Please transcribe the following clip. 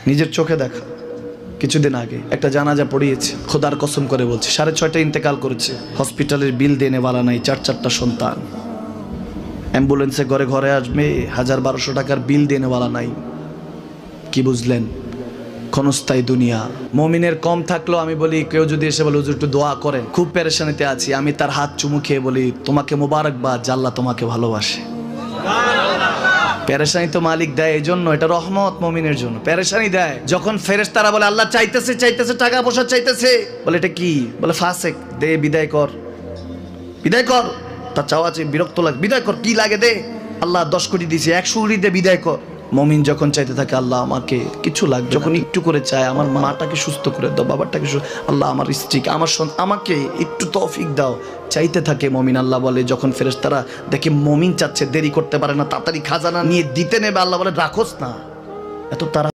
নিজের চোখে দেখা। কিছুদিন আগে একটা জানাজা পড়িয়েছে, খোদার কসম করে বলছে 6:30টায় ইন্তেকাল করেছে। হসপিটালের বিল দেনেওয়ালা নাই, 4-4টা সন্তান। অ্যাম্বুলেন্সে ঘরে ঘরে আসবে, 1000-1200 টাকার বিল দেনেওয়ালা নাই। কি বুঝলেন? ক্ষণস্থায়ী দুনিয়া। মুমিনের কম থাকলেও আমি বলি, কেউ যদি এসে বলে হুজুর একটু দোয়া করেন, খুব পেরেশানিতে আছি, আমি তার হাত চুমু খেয়ে বলি তোমাকে মোবারকবাদ, আল্লাহ তোমাকে ভালোবাসে। পেরেশানি তো মালিক দেয়, এই জন্য এটা রহমত মুমিনের জন্য। পেরেশানি দেয় যখন ফেরেশতারা বলে আল্লাহ চাইতেছে চাইতেছে, টাকা পয়সা চাইতেছে, বলে এটা কি? বলে ফাসেক, দে বিদায় কর, বিদায় কর। তার চাওয়া আছে, বিরক্ত লাগে, বিদায় কর, কি লাগে দে। আল্লাহ 10 কোটি দিয়েছে, 100 কোটি দিয়ে বিদায় কর। মুমিন যখন চাইতে থাকে আল্লাহ আমাকে কিছু লাগবে, যখন একটু করে চায় আমার মাটাকে সুস্থ করে দাও, বাবাটাকে আল্লাহ আমার স্ত্রীকে, আমার আমাকে একটু তৌফিক দাও, চাইতে থাকে মুমিন। আল্লাহ বলে যখন ফেরেশতারা দেখে মুমিন চাচ্ছে, দেরি করতে পারে না, তাড়াতাড়ি খাজানা নিয়ে দিতে নেবে, আল্লাহ বলে রাখোস না, এত তারা